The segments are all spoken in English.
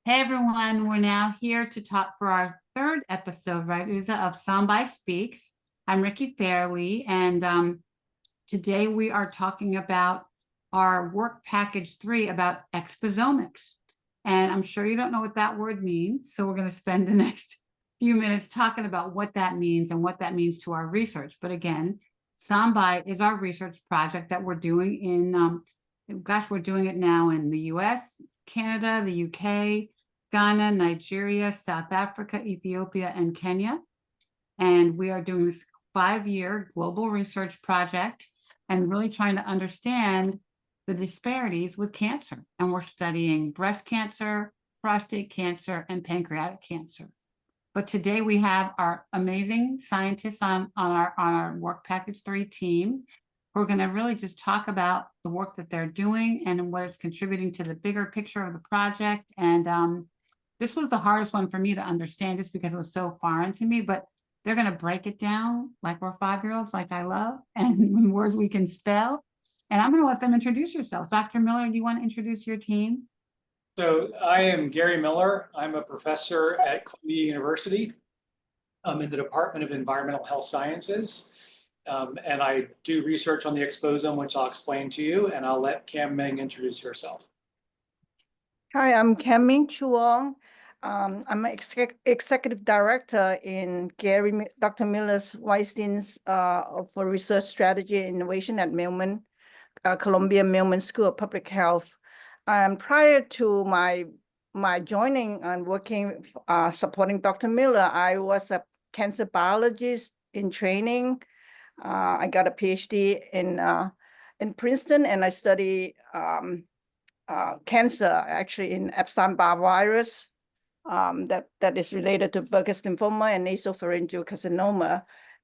Hey everyone, we're now here to talk for our third episode, right, Uza, of Sambai Speaks. I'm Ricky Fairley, and today we are talking about our work package 3 about exposomics. And I'm sure you don't know what that word means, so we're going to spend the next few minutes talking about what that means and what that means to our research. But again, Sambai is our research project that we're doing we're doing it now in the US, Canada, the UK, Ghana, Nigeria, South Africa, Ethiopia, and Kenya. And we are doing this 5-year global research project and really trying to understand the disparities with cancer. And we're studying breast cancer, prostate cancer, and pancreatic cancer. But today we have our amazing scientists on our Work Package 3 team. We're going to really just talk about the work that they're doing and what it's contributing to the bigger picture of the project. And this was the hardest one for me to understand just because it was so foreign to me, but they're going to break it down like we're 5-year-olds, like I love, and in words we can spell. And I'm going to let them introduce yourselves. Dr. Miller, do you want to introduce your team? So I am Gary Miller. I'm a professor at Columbia University. I'm in the Department of Environmental Health Sciences. And I do research on the exposome, which I'll explain to you, and I'll let Cam Meng introduce herself. Hi, I'm Cam Meng Chuong. I'm an executive director in Dr. Miller's Weinstein's for Research Strategy and Innovation at Columbia Mailman School of Public Health. Prior to my joining and working supporting Dr. Miller, I was a cancer biologist in training. I got a PhD in Princeton, and I study cancer actually in Epstein-Barr virus that is related to Burkitt's lymphoma and nasopharyngeal carcinoma.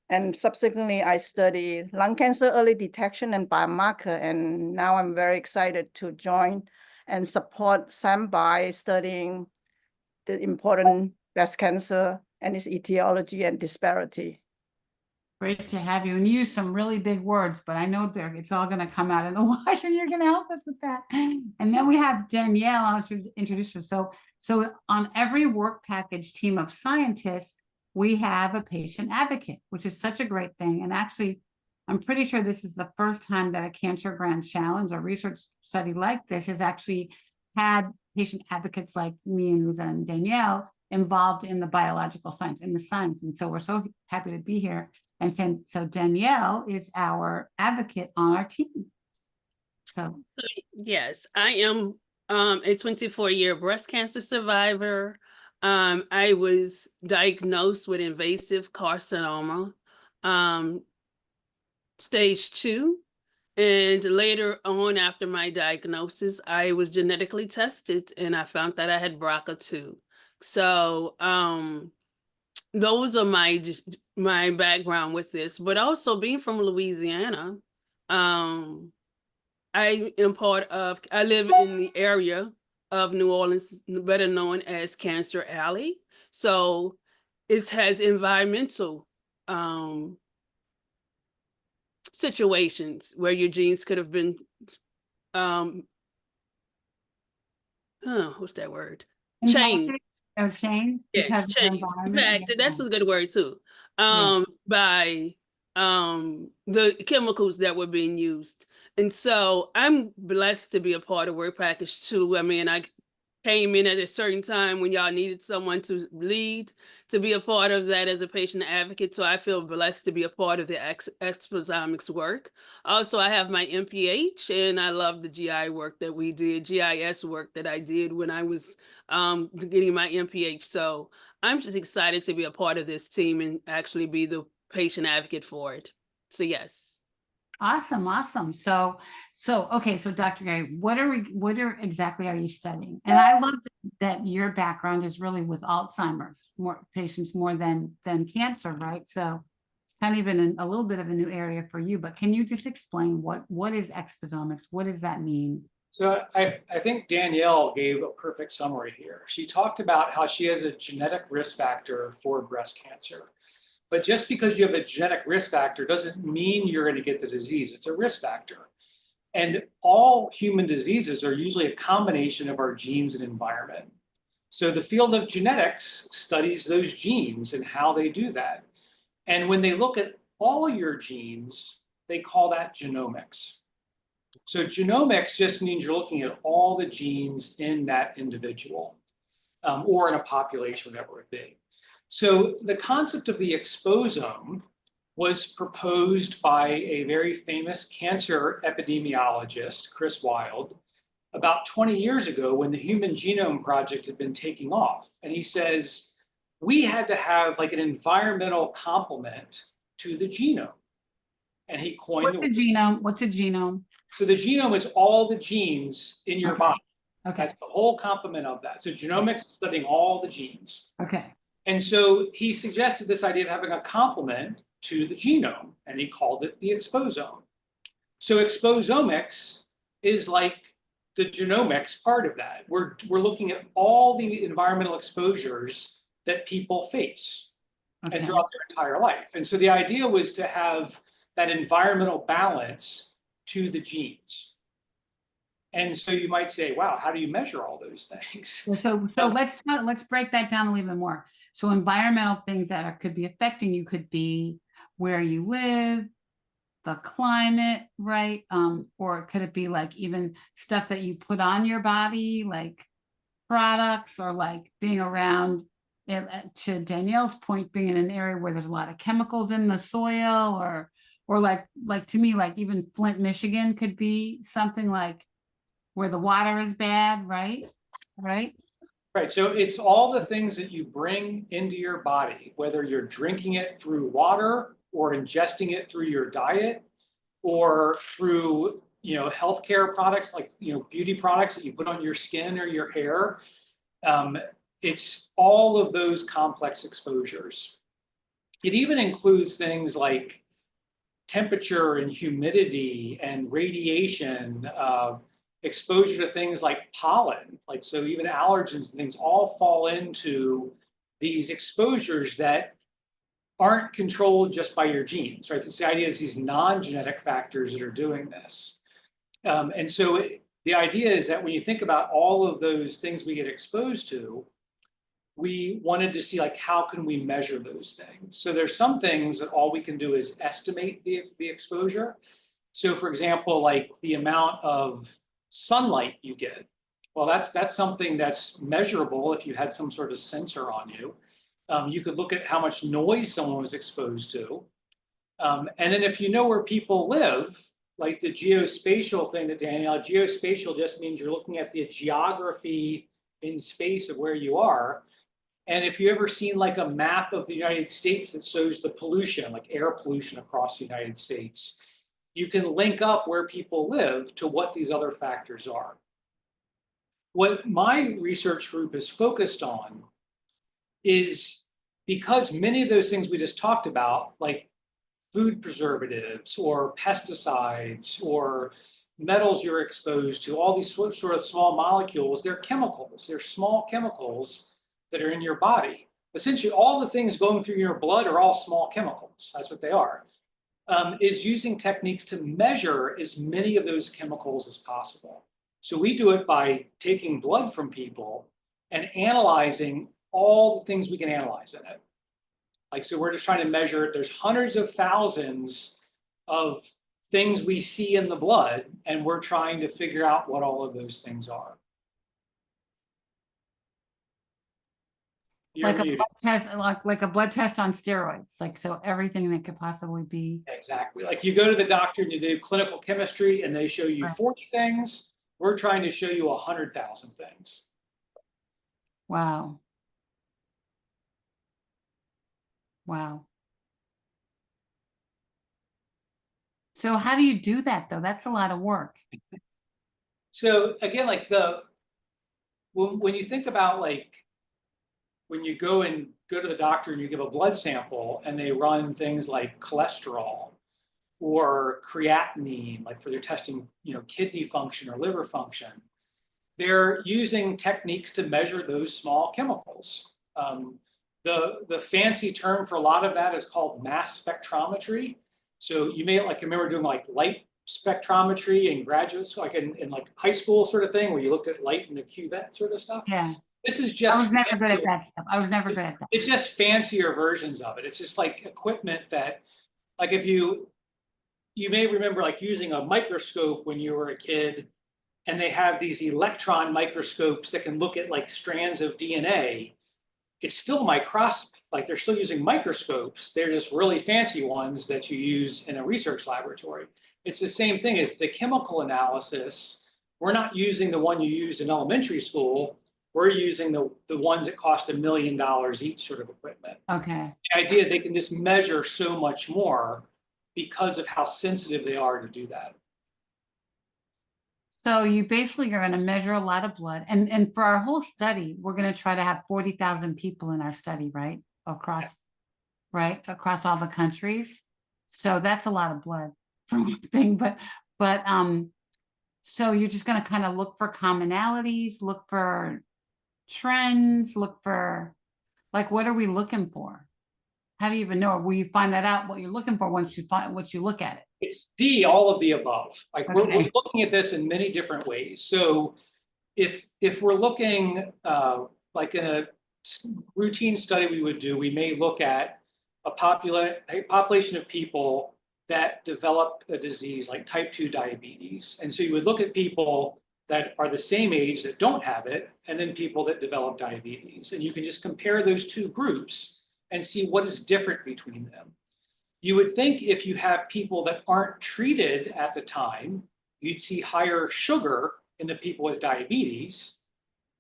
And subsequently, I study lung cancer early detection and biomarker. And now I'm very excited to join and support Sambai studying the important breast cancer and its etiology and disparity. Great to have you, and use some really big words, but I know it's all going to come out in the wash, and you're going to help us with that. And then we have Danielle. I'll introduce her. So on every work package team of scientists, we have a patient advocate, which is such a great thing. And actually, I'm pretty sure this is the first time that a Cancer Grand Challenge, a research study like this, has actually had patient advocates like me and Uza and Danielle involved in the biological science, in the science. And so we're so happy to be here. And so Danielle is our advocate on our team. So yes, I am a 24-year breast cancer survivor. I was diagnosed with invasive carcinoma, stage 2. And later on, after my diagnosis, I was genetically tested and I found that I had BRCA2. So those are my background with this, but also being from Louisiana, I live in the area of New Orleans, better known as Cancer Alley. So it has environmental situations where your genes could have been, what's that word? Changed. Change. Yeah, change. In fact, that's a good word too. By the chemicals that were being used. And so I'm blessed to be a part of Work Package 2. I mean, I came in at a certain time when y'all needed someone to lead, to be a part of that as a patient advocate. So I feel blessed to be a part of the exposomics work. Also, I have my MPH, and I love the GI work that we did, GIS work that I did when I was getting my MPH. So I'm just excited to be a part of this team and actually be the patient advocate for it. So yes. Awesome. So okay, so Dr. Gary, what exactly are you studying? And I love that your background is really with Alzheimer's patients more than cancer, right? So it's kind of been a little bit of a new area for you, but can you just explain what is exposomics? What does that mean? So I think Danielle gave a perfect summary here. She talked about how she has a genetic risk factor for breast cancer. But just because you have a genetic risk factor doesn't mean you're going to get the disease. It's a risk factor. And all human diseases are usually a combination of our genes and environment. So the field of genetics studies those genes and how they do that. And when they look at all your genes, they call that genomics. So genomics just means you're looking at all the genes in that individual, or in a population, whatever it be. So the concept of the exposome was proposed by a very famous cancer epidemiologist, Chris Wilde, about 20 years ago when the Human Genome Project had been taking off. And he says, we had to have like an environmental complement to the genome. And he coined What's a genome? What's a genome? So the genome is all the genes in your body. Okay. That's the whole complement of that. So genomics is studying all the genes. Okay. And so he suggested this idea of having a complement to the genome, and he called it the exposome. So exposomics is like the genomics part of that. We're looking at all the environmental exposures that people face Okay. and throughout their entire life. And so the idea was to have that environmental balance to the genes. And so you might say, wow, how do you measure all those things? So let's break that down a little bit more. So environmental things that could be affecting you could be where you live, the climate, right? Or could it be like even stuff that you put on your body, like products, or like being around, to Danielle's point, being in an area where there's a lot of chemicals in the soil, or like to me, like even Flint, Michigan could be something like where the water is bad, right? Right. Right. So it's all the things that you bring into your body, whether you're drinking it through water or ingesting it through your diet or through, healthcare products like, beauty products that you put on your skin or your hair. It's all of those complex exposures. It even includes things like temperature and humidity and radiation, exposure to things like pollen, like so even allergens and things all fall into these exposures that aren't controlled just by your genes, right? The idea is these non-genetic factors that are doing this. And so the idea is that when you think about all of those things we get exposed to, we wanted to see like, how can we measure those things? So there's some things that all we can do is estimate the exposure. So for example, like the amount of sunlight you get. Well, that's something that's measurable if you had some sort of sensor on you. You could look at how much noise someone was exposed to. And then if you know where people live, like the geospatial thing that Danielle, geospatial just means you're looking at the geography in space of where you are. And if you ever seen like a map of the United States that shows the pollution, like air pollution across the United States, you can link up where people live to what these other factors are. What my research group is focused on is because many of those things we just talked about, like food preservatives or pesticides or metals you're exposed to, all these sort of small molecules, they're chemicals. They're small chemicals that are in your body. Essentially, all the things going through your blood are all small chemicals. That's what they are. Is using techniques to measure as many of those chemicals as possible. So we do it by taking blood from people and analyzing all the things we can analyze in it. Like, so we're just trying to measure it. There's hundreds of thousands of things we see in the blood, and we're trying to figure out what all of those things are. Like a blood test, like a blood test on steroids, like so everything that could possibly be. Exactly. Like you go to the doctor and you do clinical chemistry and they show you 40 things. We're trying to show you 100,000 things. Wow. Wow. So how do you do that though? That's a lot of work. So again, like when you think about like, when you go to the doctor and you give a blood sample and they run things like cholesterol or creatinine, like for their testing, kidney function or liver function, they're using techniques to measure those small chemicals. The fancy term for a lot of that is called mass spectrometry. So you may remember doing like light spectrometry in graduate school, like in like high school sort of thing, where you looked at light in a cuvette sort of stuff. Yeah. This is I just. was never good at fancier- that stuff. I was never good at that. It's just fancier versions of it. It's just like equipment that, like if you may remember like using a microscope when you were a kid, and they have these electron microscopes that can look at like strands of DNA. It's still microscopy, like they're still using microscopes. They're just really fancy ones that you use in a research laboratory. It's the same thing as the chemical analysis. We're not using the one you used in elementary school. We're using the ones that cost $1 million each, sort of equipment. Okay. The idea they can just measure so much more because of how sensitive they are to do that. So you basically are going to measure a lot of blood, and for our whole study, we're going to try to have 40,000 people in our study, right? Across all the countries. So that's a lot of blood for one thing, but so you're just going to kind of look for commonalities, look for trends, look for, like, what are we looking for? How do you even know? Will you find that out what you're looking for once you look at it? It's D, all of the above. Like we're Okay. looking at this in many different ways. So if we're looking like in a routine study we would do, we may look at a population of people that develop a disease like type 2 diabetes. And so you would look at people that are the same age that don't have it, and then people that develop diabetes. And you can just compare those two groups and see what is different between them. You would think if you have people that aren't treated at the time, you'd see higher sugar in the people with diabetes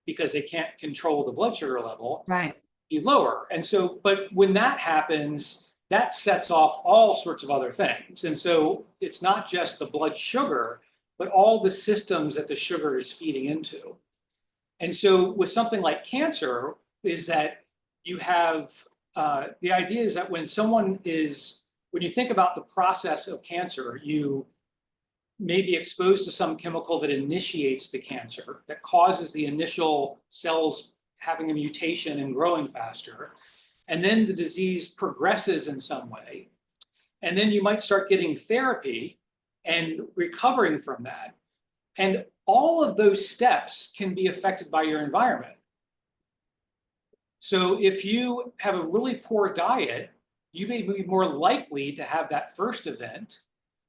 because they can't control the blood sugar level, Right. be lower. And so, but when that happens, that sets off all sorts of other things. And so it's not just the blood sugar, but all the systems that the sugar is feeding into. And so with something like cancer is that you have, the idea is that when you think about the process of cancer, you may be exposed to some chemical that initiates the cancer, that causes the initial cells having a mutation and growing faster. And then the disease progresses in some way. And then you might start getting therapy and recovering from that. And all of those steps can be affected by your environment. So if you have a really poor diet, you may be more likely to have that first event.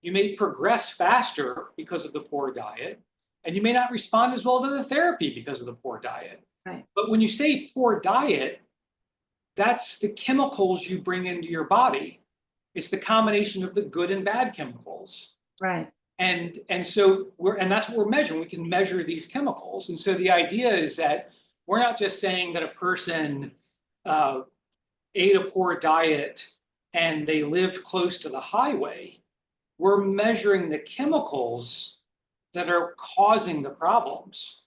You may progress faster because of the poor diet, and you may not respond as well to the therapy because of the poor diet. Right. But when you say poor diet, that's the chemicals you bring into your body. It's the combination of the good and bad chemicals. Right. And so that's what we're measuring. We can measure these chemicals. And so the idea is that we're not just saying that a person ate a poor diet and they lived close to the highway. We're measuring the chemicals that are causing the problems.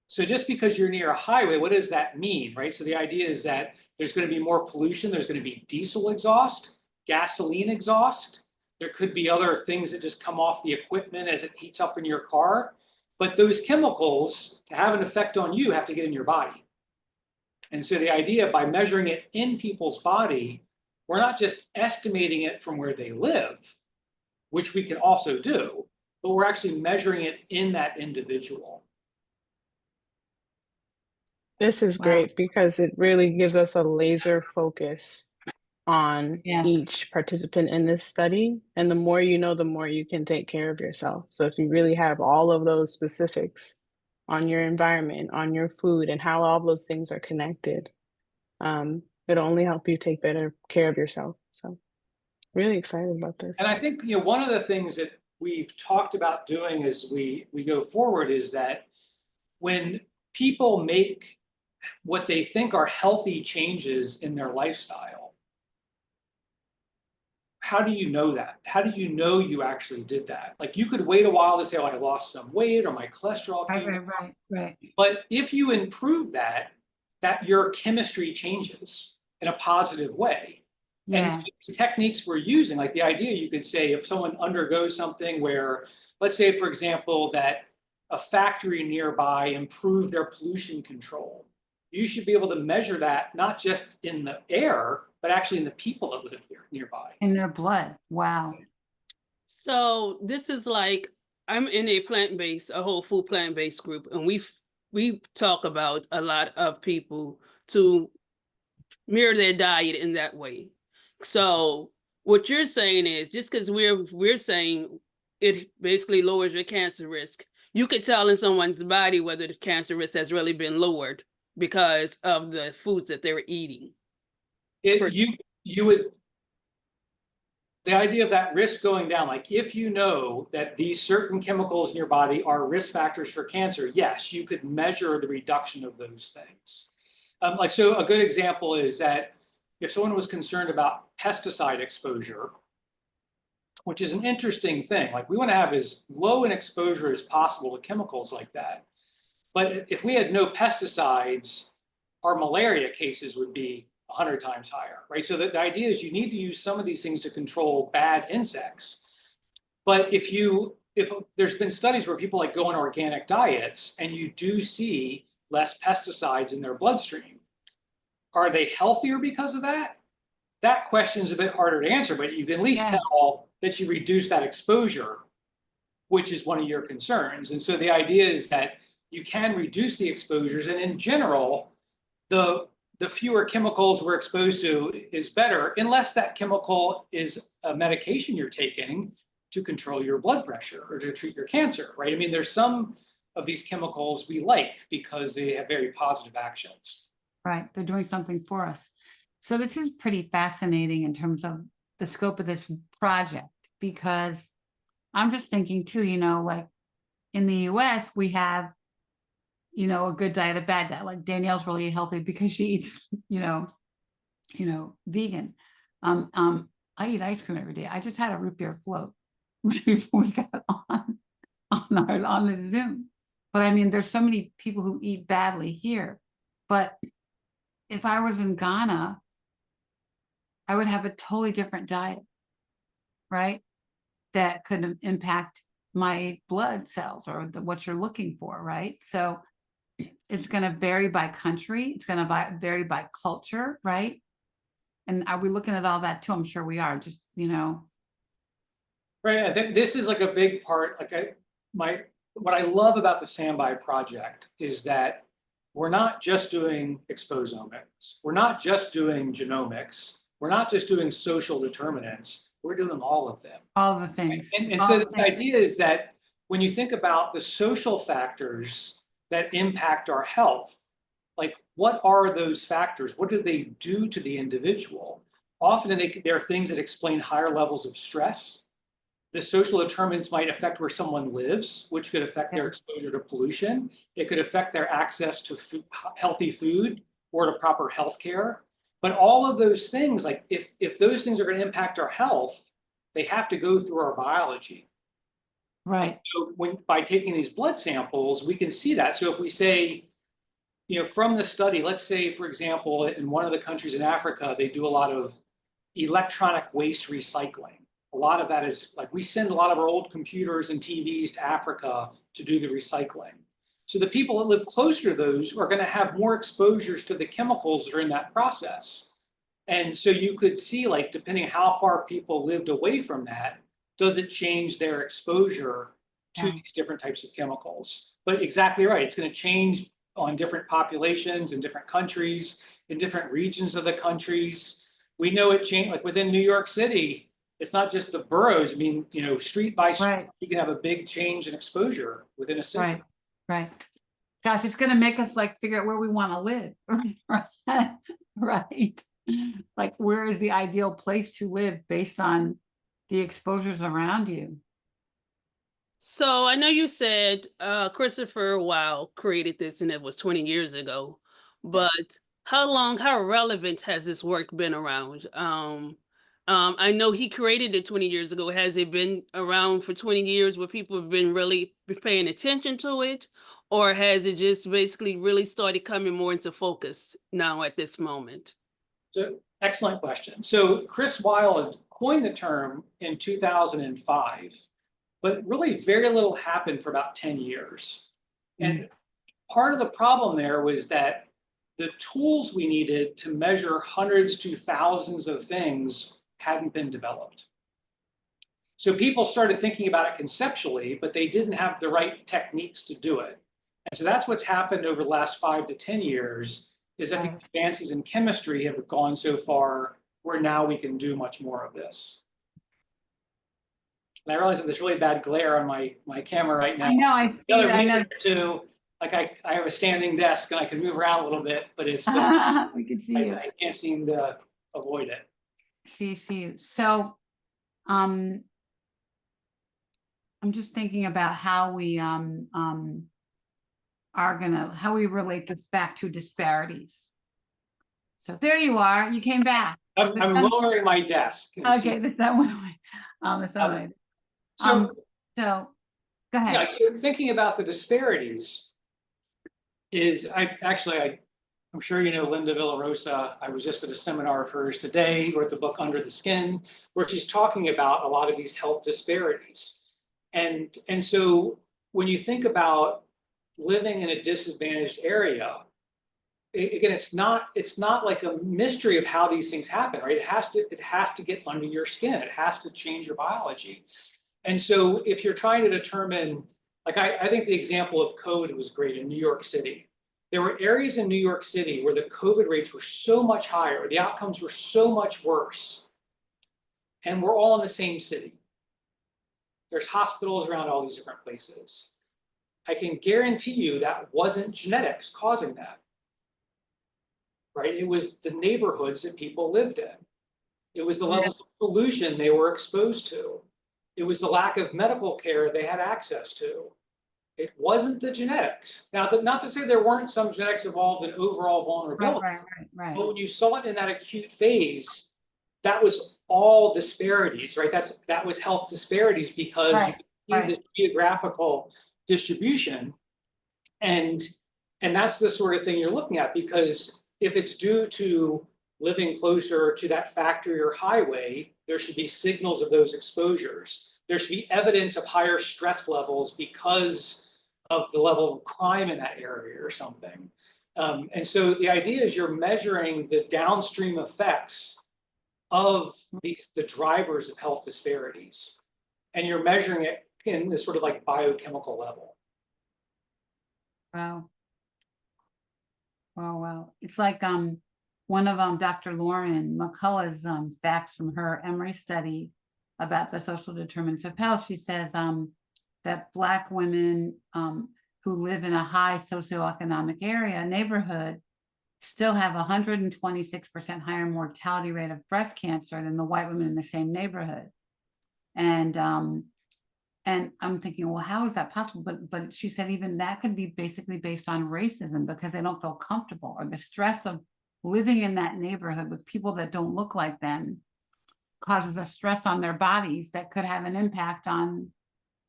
So just because you're near a highway, what does that mean, right? So the idea is that there's going to be more pollution. There's going to be diesel exhaust, gasoline exhaust. There could be other things that just come off the equipment as it heats up in your car. But those chemicals, to have an effect on you, have to get in your body. And so the idea, by measuring it in people's body, we're not just estimating it from where they live, which we can also do, but we're actually measuring it in that individual. This is Wow. great because it really gives us a laser focus on Yeah. each participant in this study. And the more you know, the more you can take care of yourself. So if you really have all of those specifics on your environment, on your food, and how all those things are connected, it'll only help you take better care of yourself. So really excited about this. And I think, one of the things that we've talked about doing as we go forward is that when people make what they think are healthy changes in their lifestyle, how do you know that? How do you know you actually did that? Like, you could wait a while to say, oh, I lost some weight or my cholesterol came down. Right. But if you improve that your chemistry changes in a positive way. Yeah. And these techniques we're using, like the idea, you could say if someone undergoes something where, let's say, for example, that a factory nearby improved their pollution control, you should be able to measure that not just in the air, but actually in the people that live here nearby. In their blood. Wow. So this is like, I'm in a whole food plant-based group, and we we talk about a lot of people to mirror their diet in that way. So what you're saying is just because we're saying it basically lowers your cancer risk, you could tell in someone's body whether the cancer risk has really been lowered because of the foods that they're eating. You would, the idea of that risk going down, like if you know that these certain chemicals in your body are risk factors for cancer, yes, you could measure the reduction of those things. So a good example is that if someone was concerned about pesticide exposure, which is an interesting thing, like we want to have as low an exposure as possible to chemicals like that. But if we had no pesticides, our malaria cases would be 100 times higher, right? So the idea is you need to use some of these things to control bad insects. But if there's been studies where people like go on organic diets and you do see less pesticides in their bloodstream. Are they healthier because of that? That question is a bit harder to answer, but you can at least tell that you reduce that exposure, which is one of your concerns. And so the idea is that you can reduce the exposures, and in general, the fewer chemicals we're exposed to is better, unless that chemical is a medication you're taking to control your blood pressure or to treat your cancer, right? I mean, there's some of these chemicals we like because they have very positive actions. Right, they're doing something for us. So this is pretty fascinating in terms of the scope of this project, because I'm just thinking too, like in the US, we have, a good diet, a bad diet. Like Danielle's really healthy because she eats, vegan. I eat ice cream every day. I just had a root beer float before we got on the Zoom. But I mean, there's so many people who eat badly here. But if I was in Ghana, I would have a totally different diet, right? That could impact my blood cells or what you're looking for, right? So it's going to vary by country. It's going to vary by culture, right? And are we looking at all that too? I'm sure we are. Just, Right. I think this is like a big part. What I love about the SAMBI project is that we're not just doing exposomics. We're not just doing genomics. We're not just doing social determinants. We're doing all of them. All the things. And so the idea is that when you think about the social factors that impact our health, like what are those factors? What do they do to the individual? Often there are things that explain higher levels of stress. The social determinants might affect where someone lives, which could affect their exposure to pollution. It could affect their access to healthy food or to proper health care. But all of those things, like if those things are going to impact our health, they have to go through our biology. Right. So by taking these blood samples, we can see that. So if we say, from the study, let's say, for example, in one of the countries in Africa, they do a lot of electronic waste recycling. A lot of that is like we send a lot of our old computers and TVs to Africa to do the recycling. So the people that live closer to those are going to have more exposures to the chemicals that are in that process. And so you could see, like, depending on how far people lived away from that, does it change their exposure to these different types of chemicals? But exactly right. It's going to change on different populations in different countries, in different regions of the countries. We know it changed, like within New York City, it's not just the boroughs. I mean, street by street, you can have a big change in exposure within a city. Right. Gosh, it's going to make us like figure out where we want to live. Right. Like, where is the ideal place to live based on the exposures around you? So I know you said Christopher Weil created this and it was 20 years ago, but how relevant has this work been around? I know he created it 20 years ago. Has it been around for 20 years where people have been really paying attention to it? Or has it just basically really started coming more into focus now at this moment? So, excellent question. So Chris Weil coined the term in 2005, but really very little happened for about 10 years. And part of the problem there was that the tools we needed to measure hundreds to thousands of things hadn't been developed. So people started thinking about it conceptually, but they didn't have the right techniques to do it. And so that's what's happened over the last 5 to 10 years, is that the Right. advances in chemistry have gone so far where now we can do much more of this. And I realize that there's really bad glare on my camera right now. I know, I see The other it, I know. reason too, like I have a standing desk and I can move around a little bit, but it's, We can see you. I can't seem to avoid it. See you. So, I'm just thinking about how we, how we relate this back to disparities. So there you are, you came back. I'm The sun- lowering my desk. and see- Okay, that went away. It's all right. So, So, go yeah, ahead. so thinking about the disparities is I'm sure you know Linda Villarosa. I was just at a seminar of hers today, wrote the book Under the Skin, where she's talking about a lot of these health disparities. And so when you think about living in a disadvantaged area, again, it's not like a mystery of how these things happen, right? It has to get under your skin. It has to change your biology. And so if you're trying to determine, like I think the example of COVID was great in New York City. There were areas in New York City where the COVID rates were so much higher, the outcomes were so much worse, and we're all in the same city. There's hospitals around all these different places. I can guarantee you that wasn't genetics causing that, right? It was the neighborhoods that people lived in. It was the levels of pollution they were exposed to. It was the lack of medical care they had access to. It wasn't the genetics. Now, not to say there weren't some genetics involved in overall vulnerability, Right. but when you saw it in that acute phase, that was all disparities, right? That was health disparities because you could see right. the geographical distribution, and that's the sort of thing you're looking at, because if it's due to living closer to that factory or highway, there should be signals of those exposures. There should be evidence of higher stress levels because of the level of crime in that area or something. And so the idea is you're measuring the downstream effects of the drivers of health disparities, and you're measuring it in this sort of like biochemical level. Wow. Wow. It's like, one of, Dr. Lauren McCullough's, facts from her Emory study about the social determinants of health. She says, that Black women, who live in a high socioeconomic area, neighborhood, still have 126% higher mortality rate of breast cancer than the white women in the same neighborhood. And I'm thinking, well, how is that possible? But she said even that could be basically based on racism, because they don't feel comfortable, or the stress of living in that neighborhood with people that don't look like them causes a stress on their bodies that could have an impact on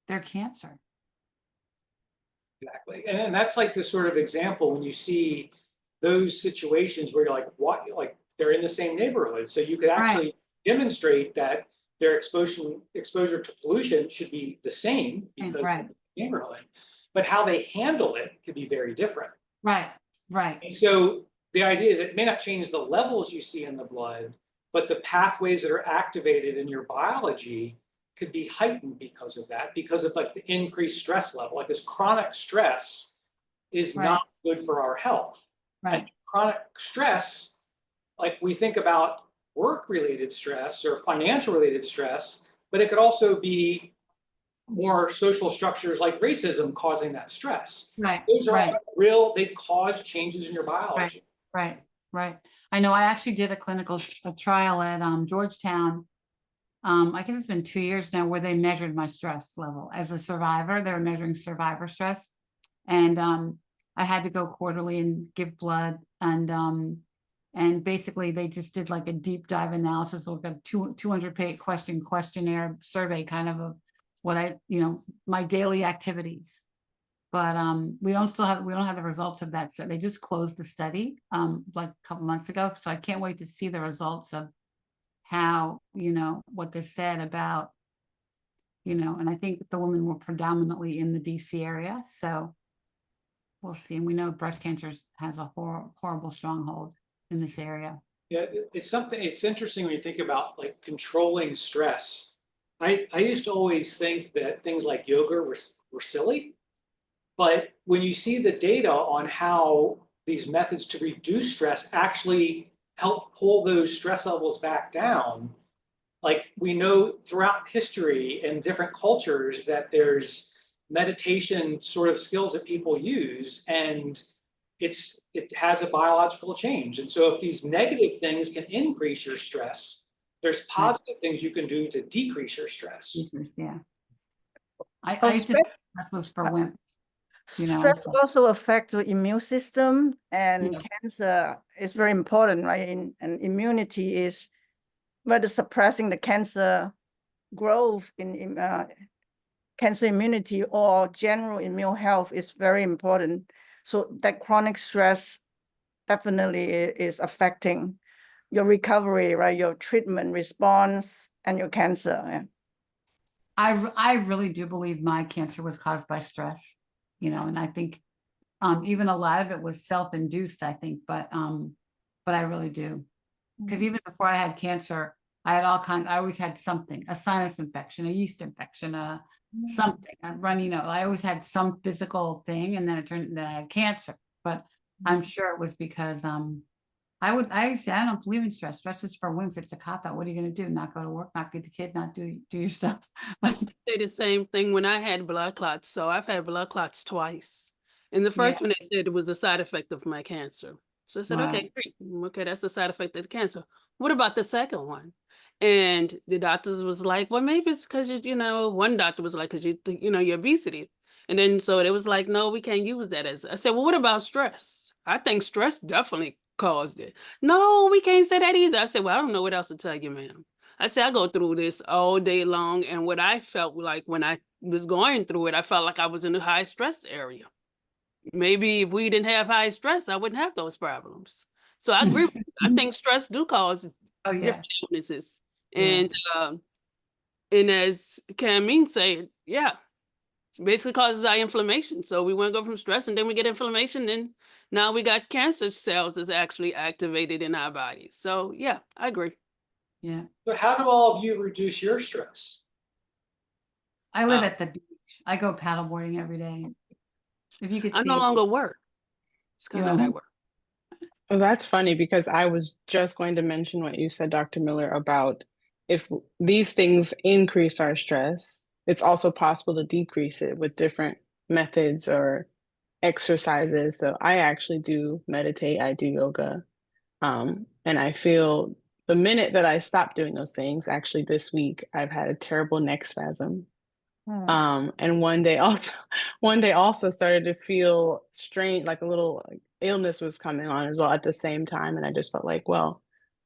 their cancer. Exactly. And that's like the sort of example when you see those situations where you're like, what, like they're in the same neighborhood. So you could actually demonstrate that their exposure to pollution should be the same because of the neighborhood, but how they handle it could be very different. Right. And so the idea is it may not change the levels you see in the blood, but the pathways that are activated in your biology could be heightened because of that, because of like the increased stress level. Like this chronic stress is not good for our health. And chronic stress, like we think about work-related stress or financial-related stress, but it could also be more social structures like racism causing that stress. Those are all real, they cause changes in your biology. Right. I know I actually did a clinical trial at Georgetown. I guess it's been 2 years now, where they measured my stress level as a survivor. They were measuring survivor stress. And I had to go quarterly and give blood. And basically they just did like a deep dive analysis, like a 200-page questionnaire survey kind of what my daily activities. But we don't have the results of that. So they just closed the study like a couple months ago. So I can't wait to see the results of how, what they said about, and I think the women were predominantly in the DC area. So we'll see. And we know breast cancer has a horrible stronghold in this area. Yeah, it's interesting when you think about like controlling stress. I used to always think that things like yoga were silly. But when you see the data on how these methods to reduce stress actually help pull those stress levels back down, like we know throughout history in different cultures that there's meditation sort of skills that people use, and it has a biological change. And so if these negative things can increase your stress, there's positive things you can do to decrease your stress. Yeah. I Oh, used to stress- that was for wimps. You know, Stress so- also affects the immune system, and Yeah. cancer is very important, right? And immunity is whether suppressing the cancer growth in cancer immunity or general immune health is very important. So that chronic stress definitely is affecting your recovery, right? Your treatment response and your cancer. Yeah. I really do believe my cancer was caused by stress, you know, and I think even a lot of it was self-induced, I think, but I really do. Because even before I had cancer, I had I always had something, a sinus infection, a yeast infection, something, a runny nose. I always had some physical thing, and then then I had cancer. But I'm sure it was because I say I don't believe in stress. Stress is for wimps. It's a cop out. What are you gonna do? Not go to work, not get the kid, not do your stuff. I say the same thing when I had blood clots. So I've had blood clots twice. And the first one they said it was a side effect of my cancer. So I said, Wow. okay, great. Okay, that's the side effect of the cancer. What about the second one? And the doctors was like, well, maybe it's because you know, one doctor was like, because your obesity. And then so it was like, no, we can't use that as. I said, well, what about stress? I think stress definitely caused it. No, we can't say that either. I said, well, I don't know what else to tell you, ma'am. I said, I go through this all day long. And what I felt like when I was going through it, I felt like I was in a high stress area. Maybe if we didn't have high stress, I wouldn't have those problems. So I agree with you. I think stress do cause Oh yeah. different illnesses. Yeah. And as Camille said, yeah, basically causes our inflammation. So we want to go from stress and then we get inflammation, and now we got cancer cells that's actually activated in our bodies. So yeah, I agree. Yeah. So how do all of you reduce your stress? I live Wow. at the beach. I go paddleboarding every day. If you could I see no it. longer work. It's kind of know? that work. Well, that's funny because I was just going to mention what you said, Dr. Miller, about if these things increase our stress, it's also possible to decrease it with different methods or exercises. So I actually do meditate, I do yoga. And I feel the minute that I stopped doing those things, actually this week, I've had a terrible neck spasm. And one day also started to feel strange, like a little illness was coming on as well at the same time. And I just felt like, well,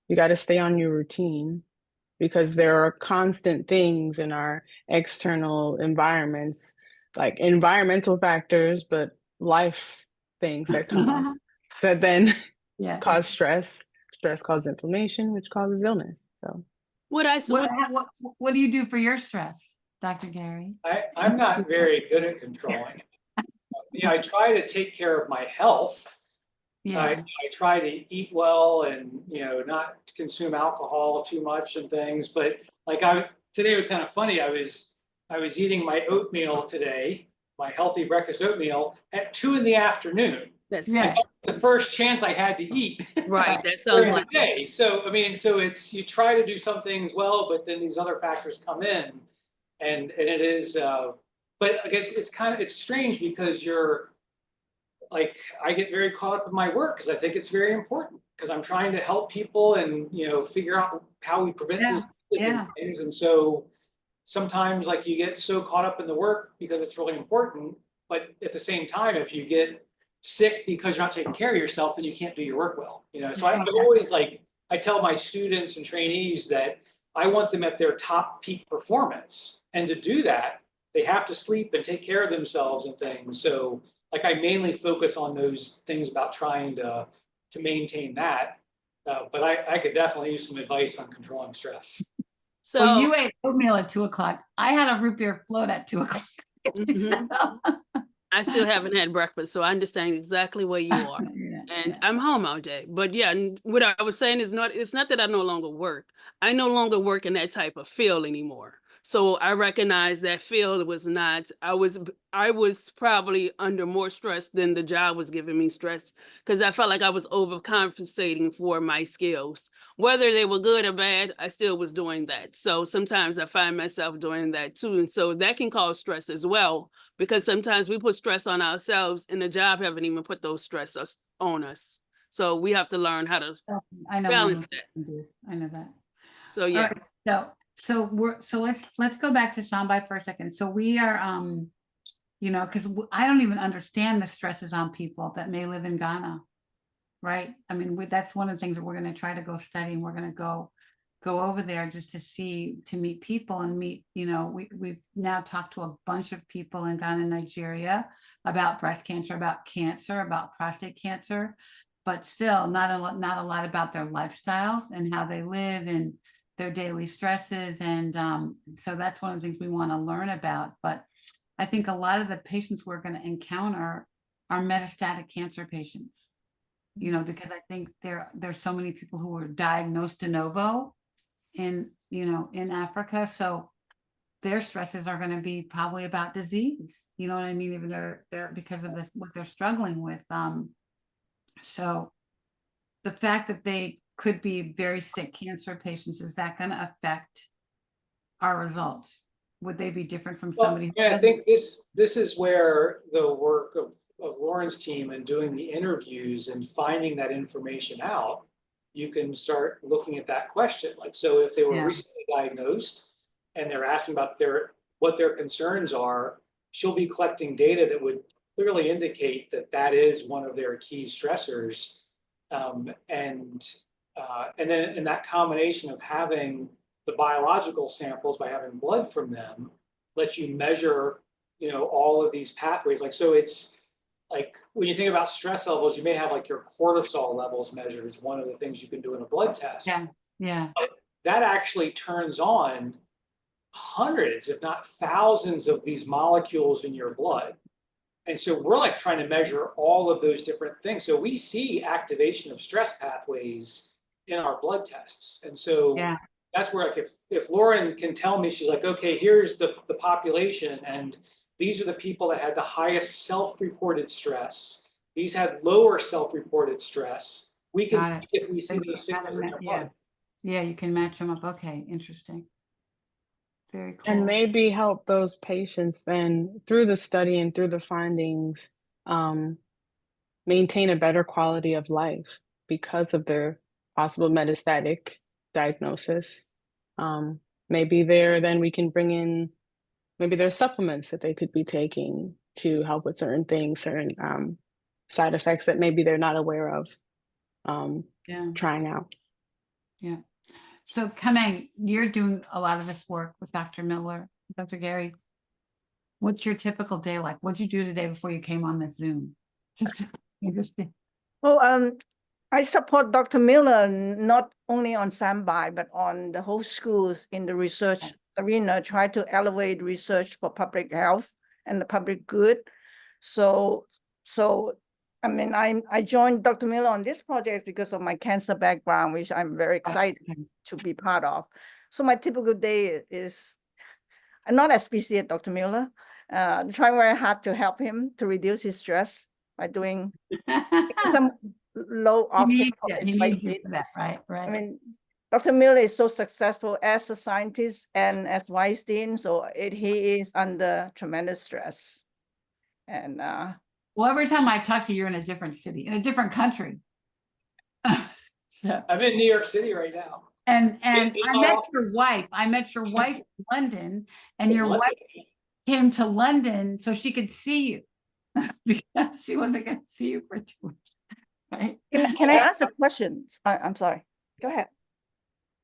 you got to stay on your routine because there are constant things in our external environments, like environmental factors, but life things that come up that then Yeah. cause stress. Stress causes inflammation, which causes illness. So What do you do for your stress, Dr. Gary? I'm not very good at controlling it. You know, I try to take care of my health. Yeah. I try to eat well and, you know, not consume alcohol too much and things. But like today was kind of funny. I was eating my oatmeal today, my healthy breakfast oatmeal at 2 p.m. That's Yeah. The first chance I had to eat. right. That sounds during like the day. So I mean, so it's you try to do some things well, but then these other factors come in, and it is. But I guess it's strange because you're like I get very caught up in my work because I think it's very important because I'm trying to help people and figure out how we prevent Yeah, diseases yeah. and things. And so sometimes like you get so caught up in the work because it's really important, but at the same time, if you get sick because you're not taking care of yourself, then you can't do your work well. So I'm always I tell my students and trainees that I want them at their top peak performance. And to do that, they have to sleep and take care of themselves and things. So like I mainly focus on those things about trying to maintain that. But I could definitely use some advice on controlling stress. so. Well, you ate oatmeal at 2 o'clock. I had a root beer float at 2 o'clock. Mhm. I still haven't had breakfast, so I understand exactly where you are. And I'm home all day. But yeah, and what I was saying is it's not that I no longer work. I no longer work in that type of field anymore. So I recognized that field was not, I was probably under more stress than the job was giving me stress, because I felt like I was overcompensating for my skills. Whether they were good or bad, I still was doing that. So sometimes I find myself doing that too. And so that can cause stress as well, because sometimes we put stress on ourselves and the job haven't even put those stress on us. So we have to learn how to I know. balance that. I know that. So All yeah. right, so let's go back to soundbite for a second. So we are, you know, because I don't even understand the stresses on people that may live in Ghana, right? I mean, that's one of the things that we're going to try to go study, and we're going to go over there just to meet people and meet, you know, we've now talked to a bunch of people in Ghana and Nigeria about breast cancer, about cancer, about prostate cancer, but still not a lot about their lifestyles and how they live and their daily stresses. And so that's one of the things we want to learn about. But I think a lot of the patients we're going to encounter are metastatic cancer patients, you know, because I think there's so many people who are diagnosed de novo in Africa. So their stresses are going to be probably about disease, you know what I mean? Even they're because of what they're struggling with. So the fact that they could be very sick cancer patients, is that going to affect our results? Would they be different from Well, somebody? yeah, I think this is where the work of Lauren's team and doing the interviews and finding that information out, you can start looking at that question. Like, so if they were Yeah. recently diagnosed and they're asking about what their concerns are, she'll be collecting data that would clearly indicate that is one of their key stressors. And then in that combination of having the biological samples by having blood from them lets you measure, you know, all of these pathways. Like, so it's like when you think about stress levels, you may have like your cortisol levels measured is one of the things you can do in a blood test. Yeah. But that actually turns on hundreds, if not thousands of these molecules in your blood. And so we're like trying to measure all of those different things. So we see activation of stress pathways in our blood tests. And so Yeah. that's where, like, if Lauren can tell me, she's like, okay, here's the population, and these are the people that had the highest self-reported stress. These had lower self-reported stress. We can see if we see those signals in their blood. Yeah, you can match them up. Okay, interesting. Very cool. And maybe help those patients then through the study and through the findings maintain a better quality of life because of their possible metastatic diagnosis. Maybe then we can bring in, maybe there's supplements that they could be taking to help with certain things, certain side effects that maybe they're not aware of trying out. Yeah. So Kameng, you're doing a lot of this work with Dr. Miller, Dr. Gary. What's your typical day like? What'd you do today before you came on this Zoom? Just interesting. Well, I support Dr. Miller not only on Sambai, but on the whole schools in the research arena, try to elevate research for public health and the public good. So I mean, I joined Dr. Miller on this project because of my cancer background, which I'm very excited to be part of. So my typical day is, I'm not as busy as Dr. Miller, trying very hard to help him to reduce his stress by doing some low He octane. needs you for that, right? I mean, Dr. Miller is so successful as a scientist and as Weinstein, so he is under tremendous stress. And well, every time I talk to you, you're in a different city, in a different country. So I'm in New York City right now. and I met your wife. I met your wife in London, and your wife came to London so she could see you because she wasn't going to see you for 2 weeks. Right? can I ask a question? I'm sorry. Go ahead.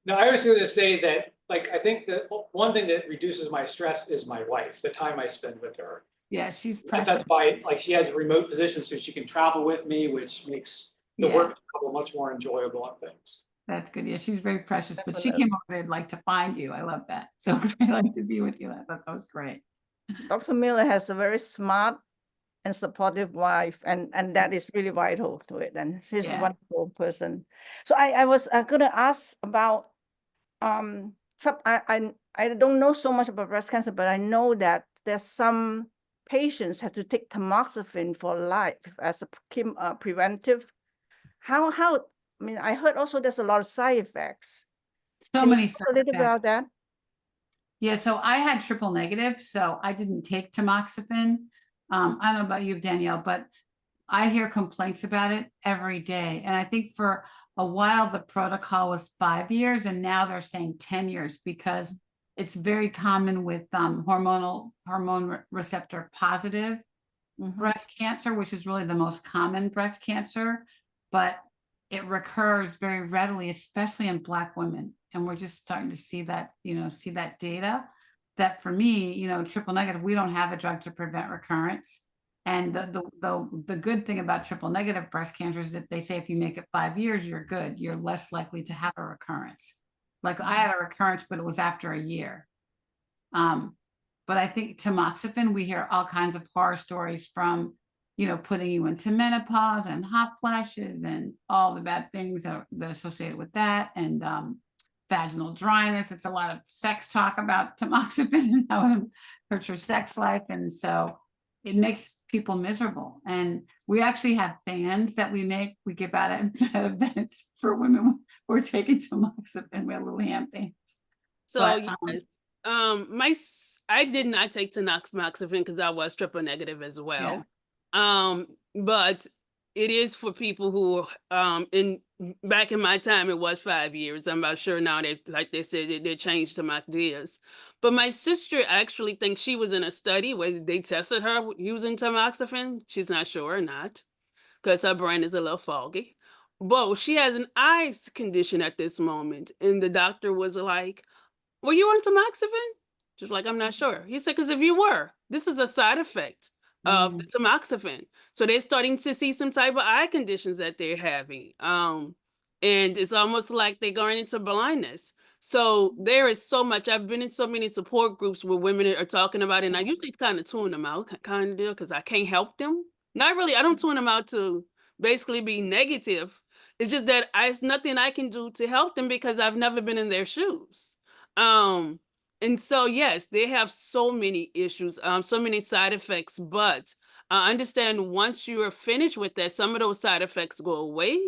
No, I was going to say that, like, I think that one thing that reduces my stress is my wife, the time I spend with her. Yeah, she's precious. That's why, like, she has a remote position, so she can travel with me, which makes the work much more enjoyable and things. That's good. Yeah, she's very precious, but she came over to like to find you. I love that. So I like to be with you. I thought that was great. Dr. Miller has a very smart and supportive wife, and that is really vital to it. And she's a wonderful person. So I was going to ask about I don't know so much about breast cancer, but I know that there's some patients have to take tamoxifen for life as a preventive. I mean, I heard also there's a lot of side effects. So Can you many talk side a little effects. about that? Yeah, so I had triple negative, so I didn't take tamoxifen. I don't know about you, Danielle, but I hear complaints about it every day. And I think for a while, the protocol was 5 years, and now they're saying 10 years because it's very common with hormone receptor positive Mhm. breast cancer, which is really the most common breast cancer, but it recurs very readily, especially in Black women. And we're just starting to see that, see that data that for me, triple negative, we don't have a drug to prevent recurrence. And the good thing about triple negative breast cancer is that they say if you make it 5 years, you're good. You're less likely to have a recurrence. Like I had a recurrence, but it was after a year. But I think tamoxifen, we hear all kinds of horror stories from, putting you into menopause and hot flashes and all the bad things that are associated with that. And vaginal dryness. It's a lot of sex talk about tamoxifen and how it hurts your sex life. And so it makes people miserable. And we actually have fans that we give out at events for women who are taking tamoxifen. We have little hand fans. So But, yes, I did not take tamoxifen because I was triple negative as well. But it is for people who back in my time it was 5 years. I'm not sure now that, like they said, they changed to ideas. But my sister actually thinks she was in a study where they tested her using tamoxifen. She's not sure or not because her brain is a little foggy. But she has an eye condition at this moment, and the doctor was like, "Were you on tamoxifen?" Just like, "I'm not sure." He said, "Because if you were, this is a side effect of the tamoxifen." So they're starting to see some type of eye conditions that they're having. And it's almost like they're going into blindness. So there is so much. I've been in so many support groups where women are talking about it, and I usually kind of tune them out, kind of deal, because I can't help them. Not really. I don't tune them out to basically be negative. It's just that it's nothing I can do to help them because I've never been in their shoes. And so yes, they have so many issues, so many side effects, but I understand once you are finished with that, some of those side effects go away.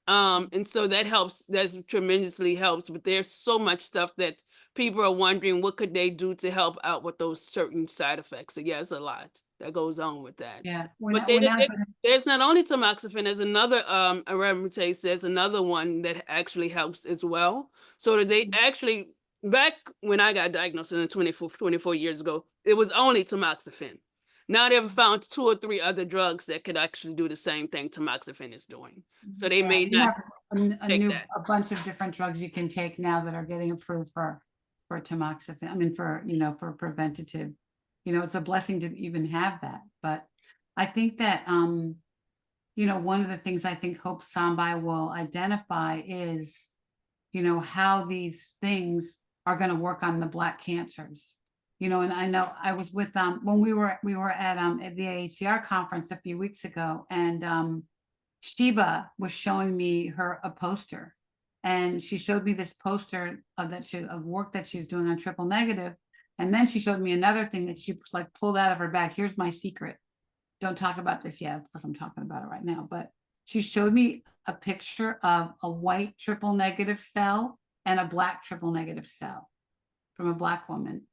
And so that helps, that tremendously helps, but there's so much stuff that people are wondering what could they do to help out with those certain side effects. So yeah, it's a lot that goes on with that. yeah, But there's not only tamoxifen, there's another aromatase, there's another one that actually helps as well. So that they actually, back when I got diagnosed in 24 years ago, it was only tamoxifen. Now they've found 2 or 3 other drugs that could actually do the same thing tamoxifen is doing. So they may we not have take that. a bunch of different drugs you can take now that are getting approved for tamoxifen. I mean, for preventative, it's a blessing to even have that. But I think that, one of the things I think Hope Sambai will identify is, how these things are going to work on the Black cancers. And I know I was with when we were at the AACR conference a few weeks ago, and Sheba was showing me a poster, and she showed me this poster of work that she's doing on triple negative, and then she showed me another thing that she like pulled out of her bag. Here's my secret. Don't talk about this yet, because I'm talking about it right now. But she showed me a picture of a white triple negative cell and a Black triple negative cell from a Black woman.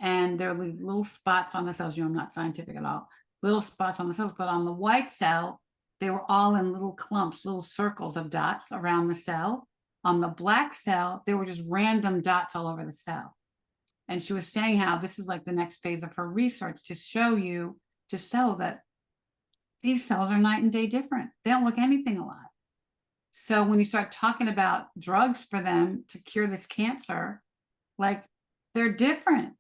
And there are little spots on the cells. I'm not scientific at all. Little spots on the cells, but on the white cell, they were all in little clumps, little circles of dots around the cell. On the Black cell, they were just random dots all over the cell. And she was saying how this is like the next phase of her research to show that these cells are night and day different. They don't look anything alike. So when you start talking about drugs for them to cure this cancer, like they're different.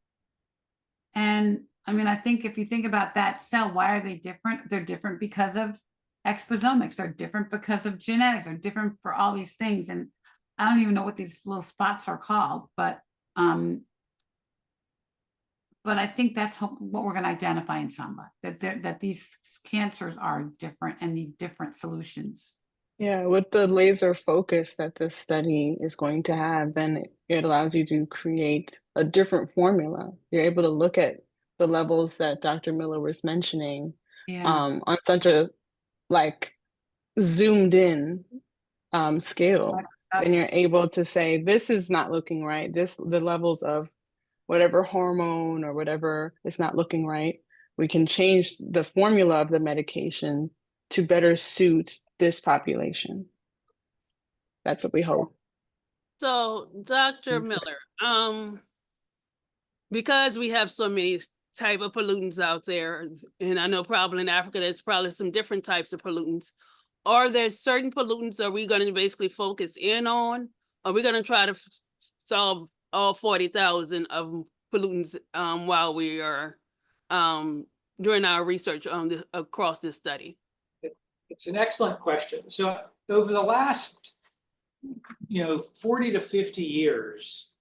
And I mean, I think if you think about that cell, why are they different? They're different because of exposomics. They're different because of genetics. They're different for all these things. And I don't even know what these little spots are called, but I think that's what we're going to identify in Samba, that these cancers are different and need different solutions. Yeah, with the laser focus that this study is going to have, then it allows you to create a different formula. You're able to look at the levels that Dr. Miller was mentioning Yeah. on such a like zoomed in scale. And you're able to say, this is not looking right. The levels of whatever hormone or whatever is not looking right. We can change the formula of the medication to better suit this population. That's what we hope. So, Dr. Thanks. Miller, because we have so many type of pollutants out there, and I know probably in Africa there's probably some different types of pollutants. Are there certain pollutants are we going to basically focus in on? Are we going to try to solve all 40,000 of pollutants while we are doing our research on across this study? It's an excellent question. So over the last, 40 to 50 years,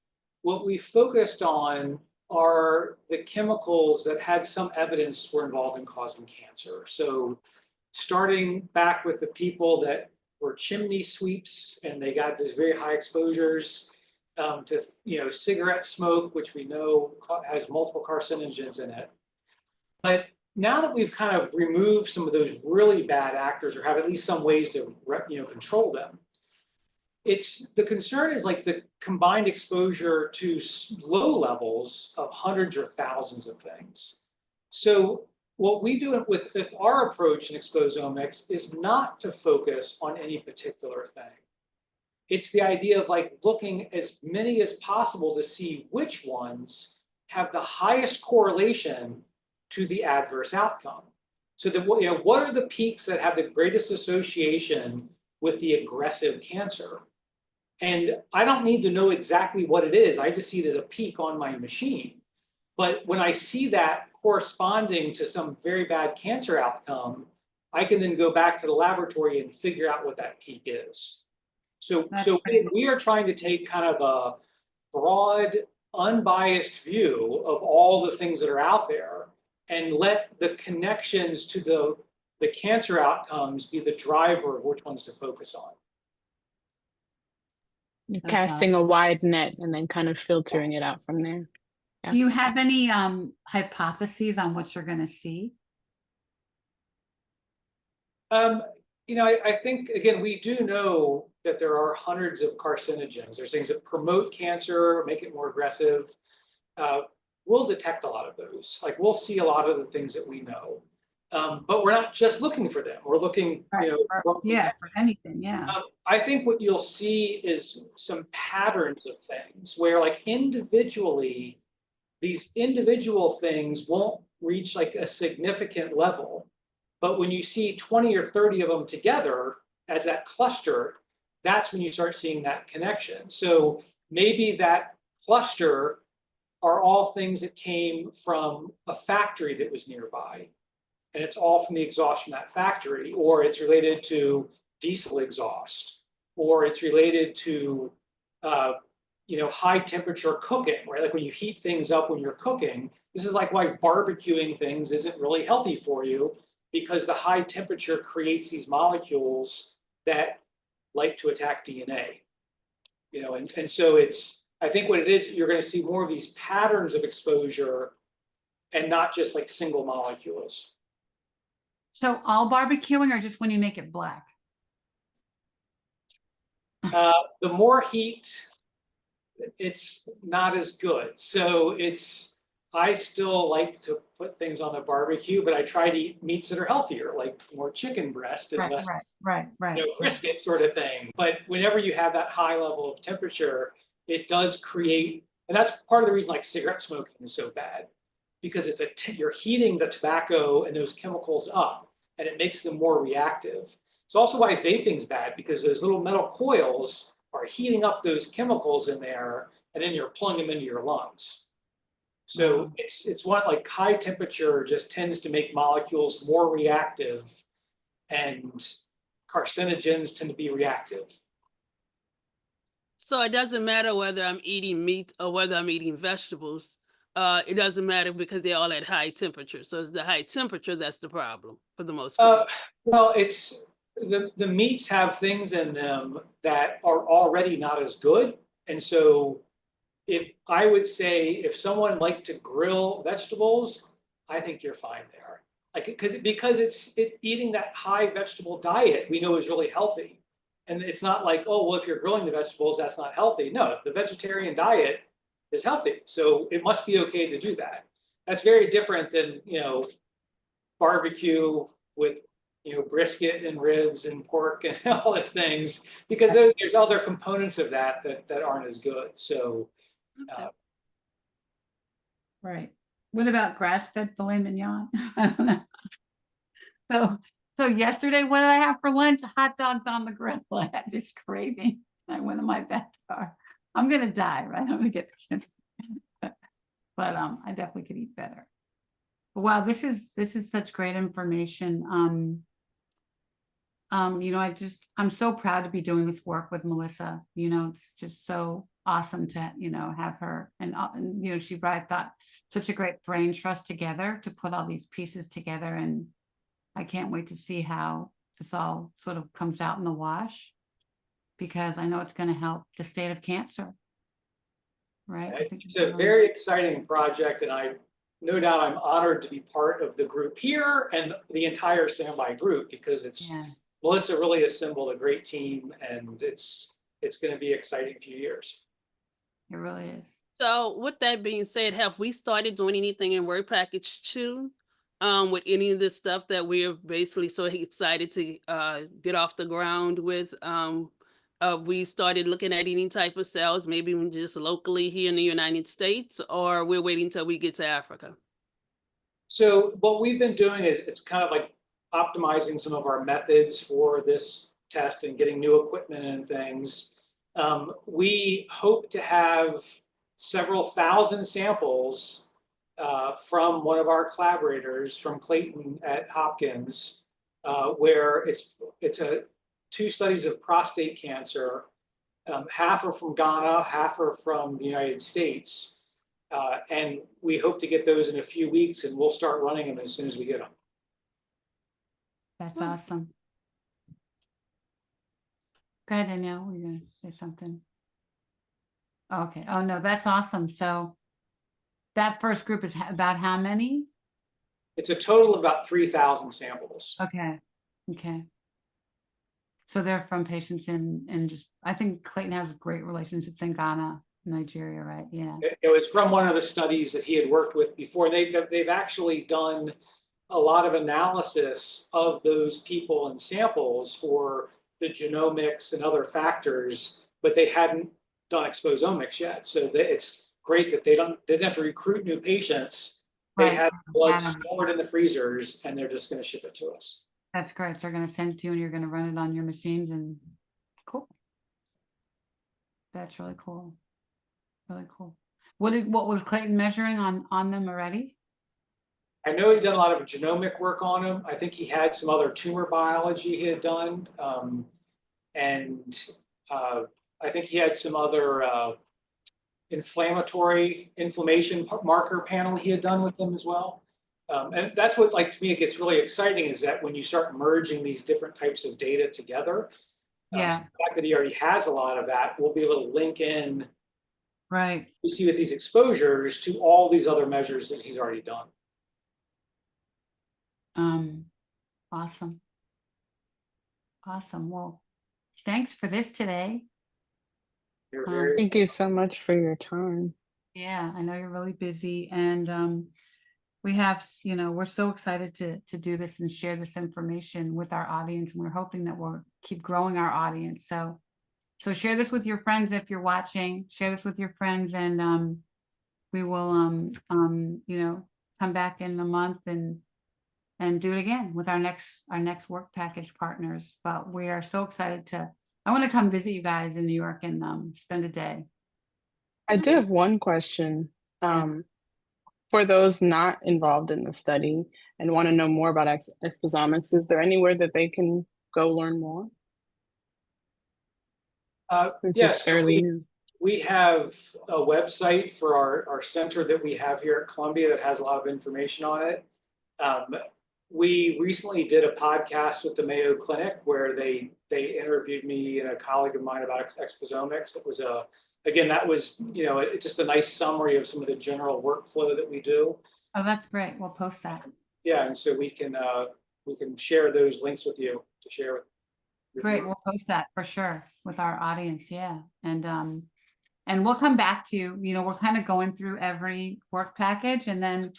what we focused on are the chemicals that had some evidence were involved in causing cancer. So starting back with the people that were chimney sweeps and they got these very high exposures, to cigarette smoke, which we know has multiple carcinogens in it. But now that we've kind of removed some of those really bad actors or have at least some ways to control them, the concern is like the combined exposure to low levels of hundreds or thousands of things. So what we do with our approach in exposomics is not to focus on any particular thing. It's the idea of like looking as many as possible to see which ones have the highest correlation to the adverse outcome. So that what are the peaks that have the greatest association with the aggressive cancer? And I don't need to know exactly what it is. I just see it as a peak on my machine. But when I see that corresponding to some very bad cancer outcome, I can then go back to the laboratory and figure out what that peak is. So we are trying to take kind of a broad, unbiased view of all the things that are out there and let the connections to the cancer outcomes be the driver of which ones to focus on. You're That's casting a wide net and then kind of filtering it out from there. Yeah. Do you have any hypotheses on what you're going to see? I think, again, we do know that there are hundreds of carcinogens. There's things that promote cancer, make it more aggressive. We'll detect a lot of those. Like we'll see a lot of the things that we know. But we're not just looking for them. We're looking, for anything, yeah. I think what you'll see is some patterns of things where like individually, these individual things won't reach like a significant level. But when you see 20 or 30 of them together as that cluster, that's when you start seeing that connection. So maybe that cluster are all things that came from a factory that was nearby. And it's all from the exhaust from that factory, or it's related to diesel exhaust, or it's related to high temperature cooking, right? Like when you heat things up when you're cooking, this is like why barbecuing things isn't really healthy for you, because the high temperature creates these molecules that like to attack DNA. And so I think what it is, you're going to see more of these patterns of exposure and not just like single molecules. So all barbecuing or just when you make it black? The more heat, it's not as good. So I still like to put things on the barbecue, but I try to eat meats that are healthier, like more chicken breast and less brisket sort of thing. But whenever you have that high level of temperature, it does create, and that's part of the reason like cigarette smoking is so bad, because you're heating the tobacco and those chemicals up, and it makes them more reactive. It's also why vaping's bad, because those little metal coils are heating up those chemicals in there, and then you're pulling them into your lungs. So it's what like high temperature just tends to make molecules more reactive, and carcinogens tend to be reactive. So it doesn't matter whether I'm eating meat or whether I'm eating vegetables. It doesn't matter because they're all at high temperature. So it's the high temperature that's the problem for the most part. Well, it's the meats have things in them that are already not as good. And so if I would say if someone liked to grill vegetables, I think you're fine there. Like because eating that high vegetable diet we know is really healthy. And it's not like, oh, well, if you're grilling the vegetables, that's not healthy. No, the vegetarian diet is healthy. So it must be okay to do that. That's very different than, barbecue with, brisket and ribs and pork and all those things, because there's other components of that aren't as good. So, Okay. Right. What about grass-fed filet mignon? I don't know. So yesterday, what did I have for lunch? Hot dogs on the grill. I had this craving. I went in my backyard. I'm gonna die, right? I'm gonna get the but I definitely could eat better. But wow, this is such great information. I'm so proud to be doing this work with Melissa. It's just so awesome to, have her and she brought, I thought, such a great brain trust together to put all these pieces together. And I can't wait to see how this all sort of comes out in the wash, because I know it's going to help the state of cancer. Right. I think it's a very exciting project, and no doubt I'm honored to be part of the group here and the entire Standby group, because Melissa really assembled a great team, and it's going to be an exciting few years. It really is. So with that being said, have we started doing anything in Work Package 2 with any of the stuff that we're basically so excited to get off the ground with? We started looking at any type of cells, maybe just locally here in the United States, or we're waiting until we get to Africa? So what we've been doing is it's kind of like optimizing some of our methods for this test and getting new equipment and things. We hope to have several thousand samples from one of our collaborators from Clayton at Hopkins, where it's 2 studies of prostate cancer. Half are from Ghana, half are from the United States. And we hope to get those in a few weeks, and we'll start running them as soon as we get them. That's awesome. Go ahead, Danielle. Were you going to say something? Okay. Oh, no, that's awesome. So that first group is about how many? It's a total of about 3,000 samples. Okay. Okay. So they're from patients in just, I think Clayton has great relationships in Ghana, Nigeria, right? Yeah. It was from one of the studies that he had worked with before. They've actually done a lot of analysis of those people and samples for the genomics and other factors, but they hadn't done exposomics yet. So it's great that they didn't have to recruit new patients. They had blood stored in the freezers, and they're just going to ship it to us. That's great. So they're going to send it to you, and you're going to run it on your machines, and cool. That's really cool. Really cool. What was Clayton measuring on them already? I know he'd done a lot of genomic work on them. I think he had some other tumor biology he had done. I think he had some other inflammation marker panel he had done with them as well. And that's what, like, to me, it gets really exciting, is that when you start merging these different types of data together, so the fact that he already has a lot of that, we'll be able to link in, right, we see with these exposures, to all these other measures that he's already done. Awesome. Awesome. Well, thanks for this today. Thank you so much for your time. Yeah, I know you're really busy, and we have, we're so excited to do this and share this information with our audience, and we're hoping that we'll keep growing our audience. So share this with your friends if you're watching. Share this with your friends, and we will come back in a month and do it again with our next work package partners. But we are so excited I want to come visit you guys in New York and spend a day. I do have one question. For those not involved in the study and want to know more about exposomics, is there anywhere that they can go learn more? Yes, fairly new. We have a website for our center that we have here at Columbia that has a lot of information on it. We recently did a podcast with the Mayo Clinic where they interviewed me and a colleague of mine about exposomics. It was that was, it's just a nice summary of some of the general workflow that we do. Oh, that's great. We'll post that. Yeah, and so we can share those links with you to share with. Great, we'll post that for sure with our audience, yeah. And we'll come back to you, we're kind of going through every work package, and then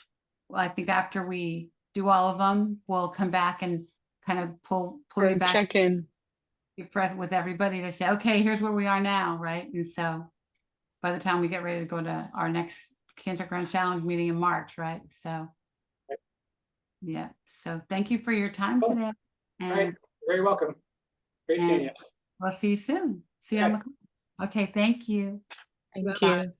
I think after we do all of them, we'll come back and kind of pull you back Check in. with everybody to say, okay, here's where we are now, right? And so by the time we get ready to go to our next Cancer Grand Challenge meeting in March, right? So yeah, so thank you for your time Oh, today. All And right, very welcome. Great seeing you. we'll see you soon. See you on the call. Okay, thank you. Thank Bye-bye. you.